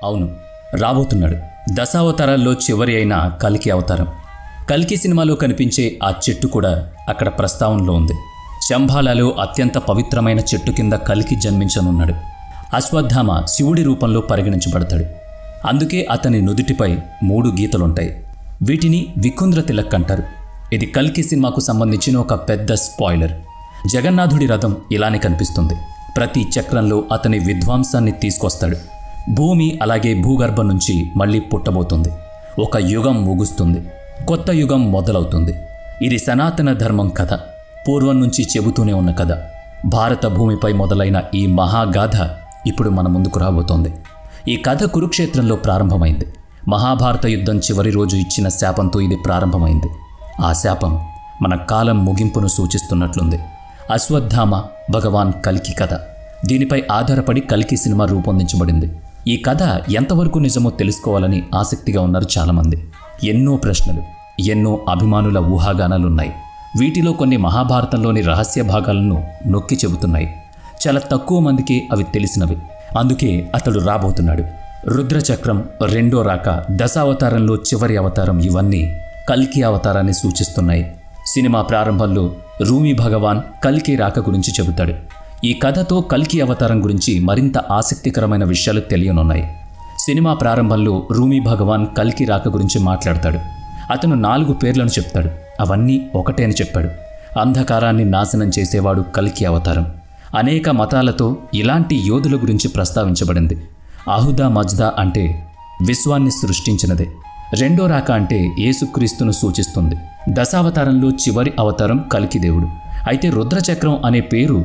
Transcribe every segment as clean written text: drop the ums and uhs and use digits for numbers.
అవును, రాబోతున్నాడు. దశావతారాల్లో చివరి అయిన కల్కి అవతారం. కల్కి సినిమాలో కనిపించే ఆ చెట్టు కూడా అక్కడ ప్రస్తావనలో ఉంది. శంబాలాలో అత్యంత పవిత్రమైన చెట్టు కింద కల్కి జన్మించనున్నాడు. అశ్వత్థామ శివుడి రూపంలో పరిగణించబడతాడు. అందుకే అతని నుదుటిపై 3 గీతలుంటాయి. వీటిని వికుంద్ర తిలక్ అంటారు. ఇది కల్కి సినిమాకు సంబంధించిన ఒక పెద్ద స్పాయిలర్. జగన్నాథుడి రథం ఇలానే కనిపిస్తుంది. ప్రతి చక్రంలో అతని విధ్వంసాన్ని తీసుకొస్తాడు. భూమి అలాగే భూగర్భం నుంచి మళ్ళీ పుట్టబోతుంది. ఒక యుగం ముగుస్తుంది, కొత్త యుగం మొదలవుతుంది. ఇది సనాతన ధర్మం కథ, పూర్వం నుంచి చెబుతూనే ఉన్న కథ. భారత భూమిపై మొదలైన ఈ మహాగాథ ఇప్పుడు మన ముందుకు రాబోతోంది. ఈ కథ కురుక్షేత్రంలో ప్రారంభమైంది. మహాభారత యుద్ధం చివరి రోజు ఇచ్చిన శాపంతో ఇది ప్రారంభమైంది. ఆ శాపం మన కాలం ముగింపును సూచిస్తున్నట్లుంది. అశ్వత్థామ భగవాన్ కల్కి కథ. దీనిపై ఆధారపడి కల్కి సినిమా రూపొందించబడింది. ఈ కథ ఎంతవరకు నిజమో తెలుసుకోవాలని ఆసక్తిగా ఉన్నారు చాలామంది. ఎన్నో ప్రశ్నలు, ఎన్నో అభిమానుల ఊహాగానాలున్నాయి. వీటిలో కొన్ని మహాభారతంలోని రహస్య భాగాలను నొక్కి చెబుతున్నాయి. చాలా తక్కువ మందికి అవి తెలిసినవి. అందుకే అతడు రాబోతున్నాడు. రుద్రచక్రం, రెండో రాక, దశావతారంలో చివరి అవతారం ఇవన్నీ కల్కి అవతారాన్ని సూచిస్తున్నాయి. సినిమా ప్రారంభంలో రూమి భగవాన్ కల్కి రాక గురించి చెబుతాడు. ఈ కథతో కల్కి అవతారం గురించి మరింత ఆసక్తికరమైన విషయాలు తెలియనున్నాయి. సినిమా ప్రారంభంలో రూమి భగవాన్ కల్కి రాక గురించి మాట్లాడతాడు. అతను 4 పేర్లను చెప్తాడు. అవన్నీ ఒకటే అని చెప్పాడు. అంధకారాన్ని నాశనం చేసేవాడు కల్కి అవతారం. అనేక మతాలతో ఇలాంటి యోధుల గురించి ప్రస్తావించబడింది. అహుదా మజ్దా అంటే విశ్వాన్ని సృష్టించినదే. రెండో రాక అంటే యేసుక్రీస్తును సూచిస్తుంది. దశావతారంలో చివరి అవతారం కల్కి దేవుడు. అయితే రుద్రచక్రం అనే పేరు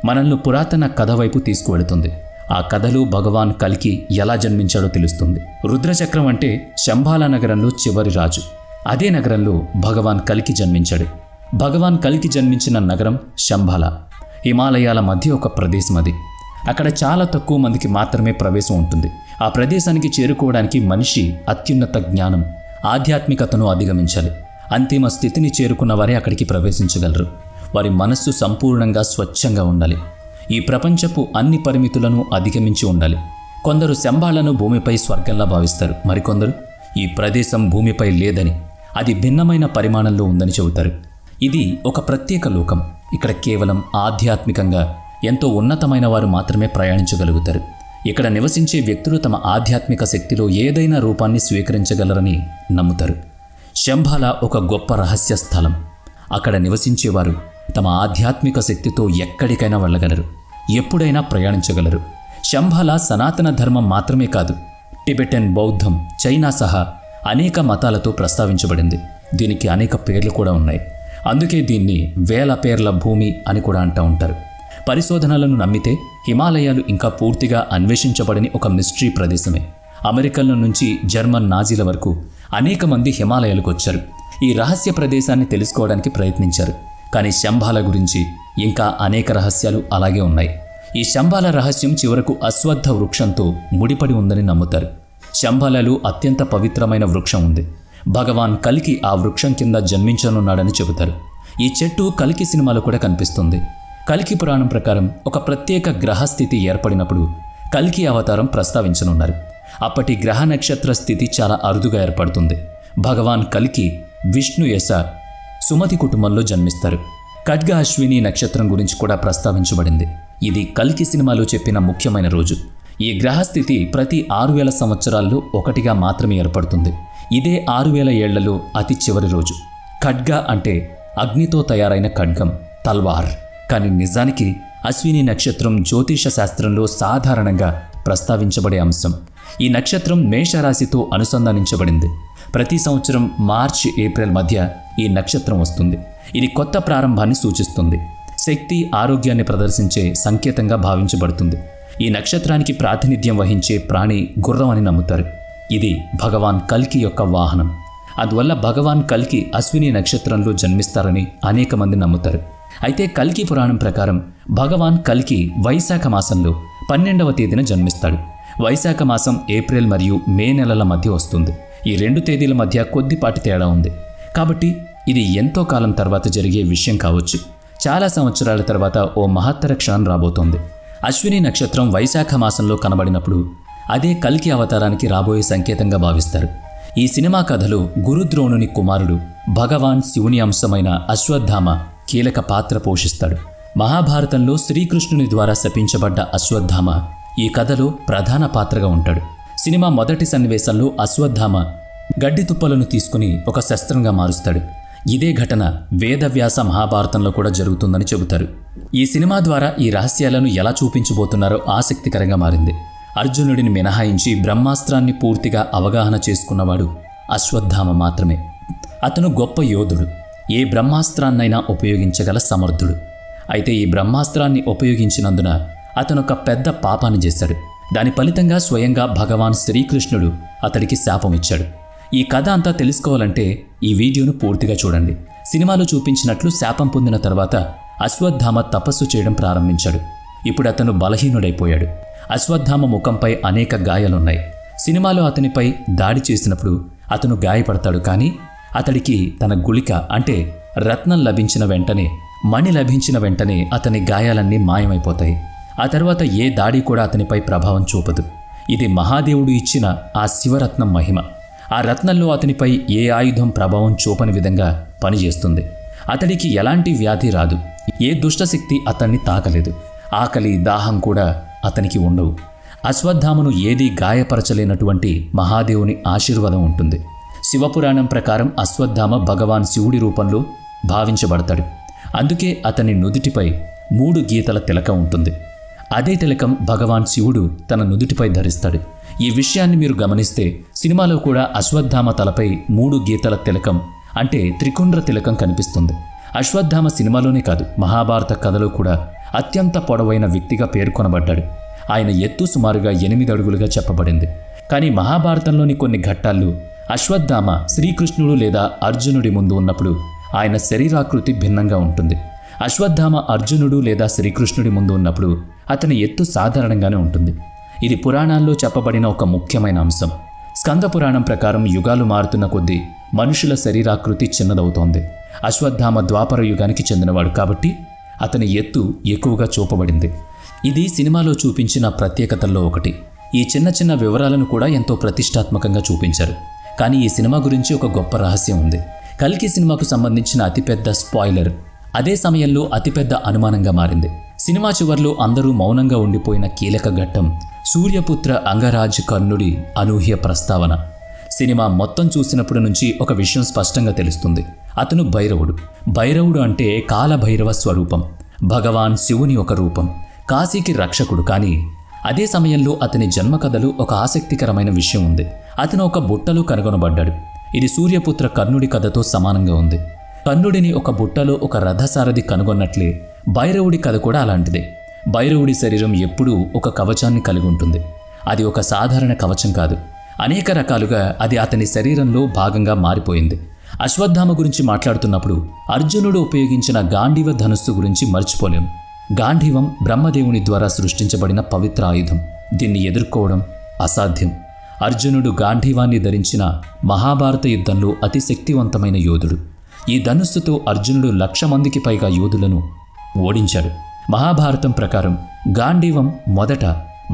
మనల్ని పురాతన కథ వైపు తీసుకువెళుతుంది. ఆ కథలో భగవాన్ కల్కి ఎలా జన్మించాడో తెలుస్తుంది. రుద్రచక్రం అంటే శంబాలా నగరంలో చివరి రాజు. అదే నగరంలో భగవాన్ కల్కి జన్మించాడు. భగవాన్ కల్కి జన్మించిన నగరం శంబాలా. హిమాలయాల మధ్య ఒక ప్రదేశం అది. అక్కడ చాలా తక్కువ మందికి మాత్రమే ప్రవేశం ఉంటుంది. ఆ ప్రదేశానికి చేరుకోవడానికి మనిషి అత్యున్నత జ్ఞానం, ఆధ్యాత్మికతను అధిగమించాలి. అంతిమ స్థితిని చేరుకున్న వారే అక్కడికి ప్రవేశించగలరు. వారి మనస్సు సంపూర్ణంగా స్వచ్ఛంగా ఉండాలి. ఈ ప్రపంచపు అన్ని పరిమితులను అధిగమించి ఉండాలి. కొందరు శంబాలను భూమిపై స్వర్గంలా భావిస్తారు. మరికొందరు ఈ ప్రదేశం భూమిపై లేదని, అది భిన్నమైన పరిమాణంలో ఉందని చెబుతారు. ఇది ఒక ప్రత్యేక లోకం. ఇక్కడ కేవలం ఆధ్యాత్మికంగా ఎంతో ఉన్నతమైన వారు మాత్రమే ప్రయాణించగలుగుతారు. ఇక్కడ నివసించే వ్యక్తులు తమ ఆధ్యాత్మిక శక్తిలో ఏదైనా రూపాన్ని స్వీకరించగలరని నమ్ముతారు. శంబాలా ఒక గొప్ప రహస్య స్థలం. అక్కడ నివసించేవారు తమ ఆధ్యాత్మిక శక్తితో ఎక్కడికైనా వెళ్ళగలరు, ఎప్పుడైనా ప్రయాణించగలరు. శంబాలా సనాతన ధర్మం మాత్రమే కాదు, టిబెటన్, బౌద్ధం, చైనా సహా అనేక మతాలతో ప్రస్తావించబడింది. దీనికి అనేక పేర్లు కూడా ఉన్నాయి. అందుకే దీన్ని వేల పేర్ల భూమి అని కూడా అంటూ ఉంటారు. పరిశోధనలను నమ్మితే హిమాలయాలు ఇంకా పూర్తిగా అన్వేషించబడని ఒక మిస్టరీ ప్రదేశమే. అమెరికన్ల నుంచి జర్మన్ నాజీల వరకు అనేక మంది హిమాలయాలకు వచ్చారు. ఈ రహస్య ప్రదేశాన్ని తెలుసుకోవడానికి ప్రయత్నించారు. కానీ శంబాలా గురించి ఇంకా అనేక రహస్యాలు అలాగే ఉన్నాయి. ఈ శంబాలా రహస్యం చివరకు అశ్వత్థ వృక్షంతో ముడిపడి ఉందని నమ్ముతారు. శంబాలాలో అత్యంత పవిత్రమైన వృక్షం ఉంది. భగవాన్ కల్కి ఆ వృక్షం కింద జన్మించనున్నాడని చెబుతారు. ఈ చెట్టు కల్కి సినిమాలో కూడా కనిపిస్తుంది. కల్కి పురాణం ప్రకారం ఒక ప్రత్యేక గ్రహస్థితి ఏర్పడినప్పుడు కల్కి అవతారం ప్రస్తావించనున్నారు. అప్పటి గ్రహ నక్షత్ర స్థితి చాలా అరుదుగా ఏర్పడుతుంది. భగవాన్ కల్కి విష్ణు యశ సుమతి కుటుంబంలో జన్మిస్తారు. ఖడ్గ అశ్విని నక్షత్రం గురించి కూడా ప్రస్తావించబడింది. ఇది కల్కి సినిమాలో చెప్పిన ముఖ్యమైన రోజు. ఈ గ్రహస్థితి ప్రతి 6000 సంవత్సరాల్లో ఒకటిగా మాత్రమే ఏర్పడుతుంది. ఇదే 6000 ఏళ్లలో అతి చివరి రోజు. ఖడ్గ అంటే అగ్నితో తయారైన ఖడ్గం, తల్వార్. కానీ నిజానికి అశ్విని నక్షత్రం జ్యోతిష శాస్త్రంలో సాధారణంగా ప్రస్తావించబడే అంశం. ఈ నక్షత్రం మేషరాశితో అనుసంధానించబడింది. ప్రతి సంవత్సరం మార్చి, ఏప్రిల్ మధ్య ఈ నక్షత్రం వస్తుంది. ఇది కొత్త ప్రారంభాన్ని సూచిస్తుంది. శక్తి, ఆరోగ్యాన్ని ప్రదర్శించే సంకేతంగా భావించబడుతుంది. ఈ నక్షత్రానికి ప్రాతినిధ్యం వహించే ప్రాణి గుర్రం అని నమ్ముతారు. ఇది భగవాన్ కల్కి యొక్క వాహనం. అందువల్ల భగవాన్ కల్కి అశ్విని నక్షత్రంలో జన్మిస్తారని అనేక మంది నమ్ముతారు. అయితే కల్కి పురాణం ప్రకారం భగవాన్ కల్కి వైశాఖ మాసంలో 12వ తేదీన జన్మిస్తాడు. వైశాఖ మాసం ఏప్రిల్ మరియు మే నెలల మధ్య వస్తుంది. ఈ 2 తేదీల మధ్య కొద్దిపాటి తేడా ఉంది. కాబట్టి ఇది ఎంతో కాలం తర్వాత జరిగే విషయం కావచ్చు. చాలా సంవత్సరాల తర్వాత ఓ మహత్తర క్షణం రాబోతోంది. అశ్విని నక్షత్రం వైశాఖ మాసంలో కనబడినప్పుడు అదే కల్కి అవతారానికి రాబోయే సంకేతంగా భావిస్తారు. ఈ సినిమా కథలో గురుద్రోణుని కుమారుడు భగవాన్ శివుని అంశమైన అశ్వత్థామ కీలక పాత్ర పోషిస్తాడు. మహాభారతంలో శ్రీకృష్ణుని ద్వారా శపించబడ్డ అశ్వత్థామ ఈ కథలో ప్రధాన పాత్రగా ఉంటాడు. సినిమా మొదటి సన్నివేశంలో అశ్వత్థామ గడ్డి తుప్పలను తీసుకుని ఒక శస్త్రంగా మారుస్తాడు. ఇదే ఘటన వేదవ్యాస మహాభారతంలో కూడా జరుగుతుందని చెబుతారు. ఈ సినిమా ద్వారా ఈ రహస్యాలను ఎలా చూపించబోతున్నారో ఆసక్తికరంగా మారింది. అర్జునుడిని మినహాయించి బ్రహ్మాస్త్రాన్ని పూర్తిగా అవగాహన చేసుకున్నవాడు అశ్వత్థామ మాత్రమే. అతను గొప్ప యోధుడు, ఏ బ్రహ్మాస్త్రాన్నైనా ఉపయోగించగల సమర్థుడు. అయితే ఈ బ్రహ్మాస్త్రాన్ని ఉపయోగించినందున అతను ఒక పెద్ద పాపాన్ని చేశాడు. దాని ఫలితంగా స్వయంగా భగవాన్ శ్రీకృష్ణుడు అతడికి శాపం ఇచ్చాడు. ఈ కథ అంతా తెలుసుకోవాలంటే ఈ వీడియోను పూర్తిగా చూడండి. సినిమాలో చూపించినట్లు శాపం పొందిన తర్వాత అశ్వత్థామ తపస్సు చేయడం ప్రారంభించాడు. ఇప్పుడు అతను బలహీనుడైపోయాడు. అశ్వత్థామ ముఖంపై అనేక గాయాలున్నాయి. సినిమాలో అతనిపై దాడి చేసినప్పుడు అతను గాయపడతాడు, కానీ అతడికి తన గుళిక అంటే రత్నం లభించిన వెంటనే, మణి లభించిన వెంటనే అతని గాయాలన్నీ మాయమైపోతాయి. ఆ తర్వాత ఏ దాడి కూడా అతనిపై ప్రభావం చూపదు. ఇది మహాదేవుడు ఇచ్చిన ఆ శివరత్నం మహిమ. ఆ రత్నంలో అతనిపై ఏ ఆయుధం ప్రభావం చూపని విధంగా పనిచేస్తుంది. అతడికి ఎలాంటి వ్యాధి రాదు, ఏ దుష్టశక్తి అతన్ని తాకలేదు, ఆకలి దాహం కూడా అతనికి ఉండవు. అశ్వత్థామను ఏదీ గాయపరచలేనటువంటి మహాదేవుని ఆశీర్వాదం ఉంటుంది. శివపురాణం ప్రకారం అశ్వత్థామ భగవాన్ శివుడి రూపంలో భావించబడతాడు. అందుకే అతని నుదుటిపై 3 గీతల తిలకం ఉంటుంది. అదే తిలకం భగవాన్ శివుడు తన నుదుటిపై ధరిస్తాడు. ఈ విషయాన్ని మీరు గమనిస్తే సినిమాలో కూడా అశ్వత్థామ తలపై 3 గీతల తిలకం అంటే త్రికుండ్ర తిలకం కనిపిస్తుంది. అశ్వత్థామ సినిమాలోనే కాదు, మహాభారత కథలో కూడా అత్యంత పొడవైన వ్యక్తిగా పేర్కొనబడ్డాడు. ఆయన ఎత్తు సుమారుగా 8 అడుగులుగా చెప్పబడింది. కానీ మహాభారతంలోని కొన్ని ఘట్టాల్లో అశ్వత్థామ శ్రీకృష్ణుడు లేదా అర్జునుడి ముందు ఉన్నప్పుడు ఆయన శరీరాకృతి భిన్నంగా ఉంటుంది. అశ్వత్థామ అర్జునుడు లేదా శ్రీకృష్ణుడి ముందు ఉన్నప్పుడు అతని ఎత్తు సాధారణంగానే ఉంటుంది. ఇది పురాణాల్లో చెప్పబడిన ఒక ముఖ్యమైన అంశం. స్కంద పురాణం ప్రకారం యుగాలు మారుతున్న కొద్దీ మనుషుల శరీరాకృతి చిన్నదవుతోంది. అశ్వత్థామ ద్వాపర యుగానికి చెందినవాడు కాబట్టి అతని ఎత్తు ఎక్కువగా చూపబడింది. ఇది సినిమాలో చూపించిన ప్రత్యేకతల్లో ఒకటి. ఈ చిన్న చిన్న వివరాలను కూడా ఎంతో ప్రతిష్టాత్మకంగా చూపించారు. కానీ ఈ సినిమా గురించి ఒక గొప్ప రహస్యం ఉంది. కల్కి సినిమాకు సంబంధించిన అతిపెద్ద స్పాయిలర్ అదే సమయంలో అతిపెద్ద అనుమానంగా మారింది. సినిమా చివర్లో అందరూ మౌనంగా ఉండిపోయిన కీలక ఘట్టం సూర్యపుత్ర అంగరాజ్ కర్ణుడి అనూహ్య ప్రస్తావన. సినిమా మొత్తం చూసినప్పటి నుంచి ఒక విషయం స్పష్టంగా తెలుస్తుంది. అతను భైరవుడు. భైరవుడు అంటే కాలభైరవ స్వరూపం, భగవాన్ శివుని ఒక రూపం, కాశీకి రక్షకుడు. కానీ అదే సమయంలో అతని జన్మకథలో ఒక ఆసక్తికరమైన విషయం ఉంది. అతను ఒక బుట్టలో కనుగొనబడ్డాడు. ఇది సూర్యపుత్ర కర్ణుడి కథతో సమానంగా ఉంది. కర్ణుడిని ఒక బుట్టలో ఒక రథసారథి కనుగొన్నట్లే భైరవుడి కథ కూడా అలాంటిదే. భైరవుడి శరీరం ఎప్పుడూ ఒక కవచాన్ని కలిగి ఉంటుంది. అది ఒక సాధారణ కవచం కాదు. అనేక రకాలుగా అది అతని శరీరంలో భాగంగా మారిపోయింది. అశ్వత్థామ గురించి మాట్లాడుతున్నప్పుడు అర్జునుడు ఉపయోగించిన గాంధీవ ధనుస్సు గురించి మర్చిపోలేం. గాంధీవం బ్రహ్మదేవుని ద్వారా సృష్టించబడిన పవిత్ర ఆయుధం. దీన్ని ఎదుర్కోవడం అసాధ్యం. అర్జునుడు గాంధీవాన్ని ధరించిన మహాభారత యుద్ధంలో అతి శక్తివంతమైన యోధుడు. ఈ ధనుస్సుతో అర్జునుడు 1,00,000 మందికి పైగా యోధులను ఓడించాడు. మహాభారతం ప్రకారం గాంధీవం మొదట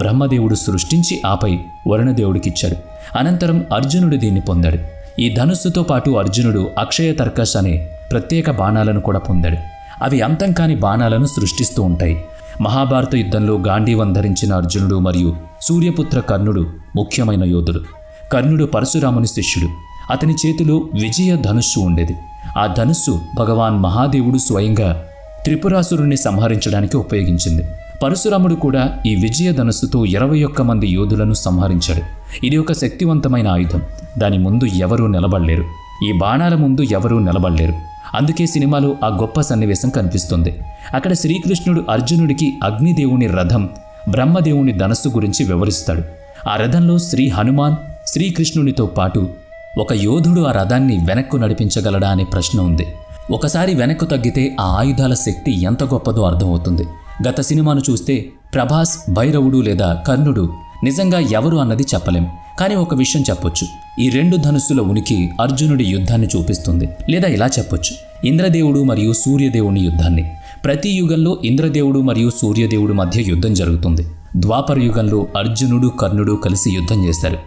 బ్రహ్మదేవుడు సృష్టించి ఆపై వరుణదేవుడికిచ్చాడు. అనంతరం అర్జునుడు దీన్ని పొందాడు. ఈ ధనుస్సుతో పాటు అర్జునుడు అక్షయ తర్కస్ అనే ప్రత్యేక బాణాలను కూడా పొందాడు. అవి అంతం కాని బాణాలను సృష్టిస్తూ ఉంటాయి. మహాభారత యుద్ధంలో గాంధీవం ధరించిన అర్జునుడు మరియు సూర్యపుత్ర కర్ణుడు ముఖ్యమైన యోధుడు. కర్ణుడు పరశురాముని శిష్యుడు. అతని చేతిలో విజయ ధనుస్సు ఉండేది. ఆ ధనుస్సు భగవాన్ మహాదేవుడు స్వయంగా త్రిపురాసురుణ్ణి సంహరించడానికి ఉపయోగించింది. పరశురాముడు కూడా ఈ విజయ ధనుస్సుతో 21 మంది యోధులను సంహరించాడు. ఇది ఒక శక్తివంతమైన ఆయుధం. దాని ముందు ఎవరూ నిలబడలేరు. ఈ బాణాల ముందు ఎవరూ నిలబడలేరు. అందుకే సినిమాలో ఆ గొప్ప సన్నివేశం కనిపిస్తుంది. అక్కడ శ్రీకృష్ణుడు అర్జునుడికి అగ్నిదేవుని రథం, బ్రహ్మదేవుని ధనస్సు గురించి వివరిస్తాడు. ఆ రథంలో శ్రీ హనుమాన్ శ్రీకృష్ణునితో పాటు ఒక యోధుడు ఆ రథాన్ని వెనక్కు నడిపించగలడా అనే ప్రశ్న ఉంది. ఒకసారి వెనక్కు తగ్గితే ఆ ఆయుధాల శక్తి ఎంత గొప్పదో అర్థమవుతుంది. గత సినిమాను చూస్తే ప్రభాస్ భైరవుడు లేదా కర్ణుడు నిజంగా ఎవరు అన్నది చెప్పలేం. కానీ ఒక విషయం చెప్పొచ్చు, ఈ 2 ధనుస్సుల ఉనికి అర్జునుడి యుద్ధాన్ని చూపిస్తుంది. లేదా ఇలా చెప్పొచ్చు, ఇంద్రదేవుడు మరియు సూర్యదేవుని యుద్ధాన్ని. ప్రతి యుగంలో ఇంద్రదేవుడు మరియు సూర్యదేవుడు మధ్య యుద్ధం జరుగుతుంది. ద్వాపర యుగంలో అర్జునుడు కర్ణుడు కలిసి యుద్ధం చేశారు.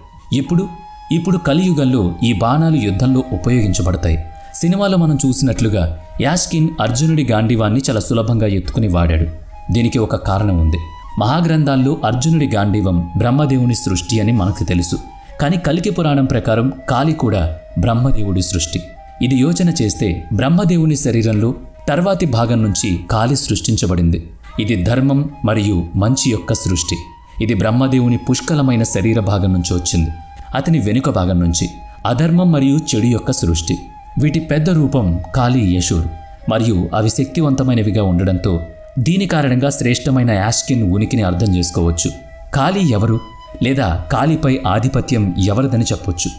ఇప్పుడు కలియుగంలో ఈ బాణాలు యుద్ధంలో ఉపయోగించబడతాయి. సినిమాలో మనం చూసినట్లుగా యాష్కిన్ అర్జునుడి గాంధీవాన్ని చాలా సులభంగా ఎత్తుకుని వాడాడు. దీనికి ఒక కారణం ఉంది. మహాగ్రంథాల్లో అర్జునుడి గాంధీవం బ్రహ్మదేవుని సృష్టి అని మనకు తెలుసు. కానీ కల్కి పురాణం ప్రకారం కాలి కూడా బ్రహ్మదేవుడి సృష్టి. ఇది యోచన చేస్తే బ్రహ్మదేవుని శరీరంలో తర్వాతి భాగం నుంచి కాలి సృష్టించబడింది. ఇది ధర్మం మరియు మంచి యొక్క సృష్టి. ఇది బ్రహ్మదేవుని పుష్కలమైన శరీర భాగం నుంచి వచ్చింది. అతని వెనుక భాగం నుంచి అధర్మం మరియు చెడు యొక్క సృష్టి. వీటి పెద్ద రూపం కాళీ యశూర్ మరియు అవి శక్తివంతమైనవిగా ఉండడంతో దీని కారణంగా శ్రేష్టమైన యాష్కిన్ ఉనికిని అర్థం చేసుకోవచ్చు. కాళీ ఎవరు లేదా కాళీపై ఆధిపత్యం ఎవరిదని చెప్పొచ్చు.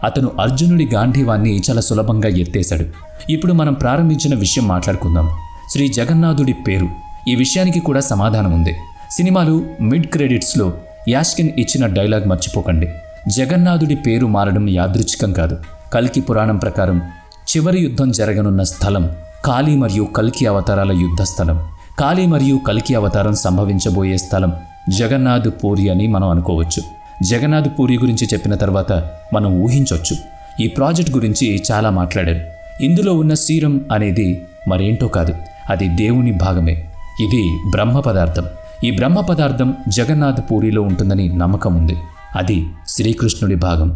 అతను అర్జునుడి గాంధీవాన్ని చాలా సులభంగా ఎత్తేశాడు. ఇప్పుడు మనం ప్రారంభించిన విషయం మాట్లాడుకుందాం. శ్రీ జగన్నాథుడి పేరు. ఈ విషయానికి కూడా సమాధానం ఉంది. సినిమాలు మిడ్ క్రెడిట్స్లో యాష్కిన్ ఇచ్చిన డైలాగ్ మర్చిపోకండి. జగన్నాథుడి పేరు మారడం యాదృచ్ఛికం కాదు. కల్కి పురాణం ప్రకారం చివరి యుద్ధం జరగనున్న స్థలం కాళీ మరియు కల్కి అవతారాల యుద్ధ స్థలం. కాళీ మరియు కల్కి అవతారం సంభవించబోయే స్థలం జగన్నాథ్ పూరి అని మనం అనుకోవచ్చు. జగన్నాథ్ పూరి గురించి చెప్పిన తర్వాత మనం ఊహించవచ్చు. ఈ ప్రాజెక్ట్ గురించి చాలా మాట్లాడారు. ఇందులో ఉన్న సీరం అనేది మరేంటో కాదు, అది దేవుని భాగమే. ఇది బ్రహ్మ పదార్థం. ఈ బ్రహ్మ పదార్థం జగన్నాథ్ పూరిలో ఉంటుందని నమ్మకం ఉంది. అది శ్రీకృష్ణుడి భాగం.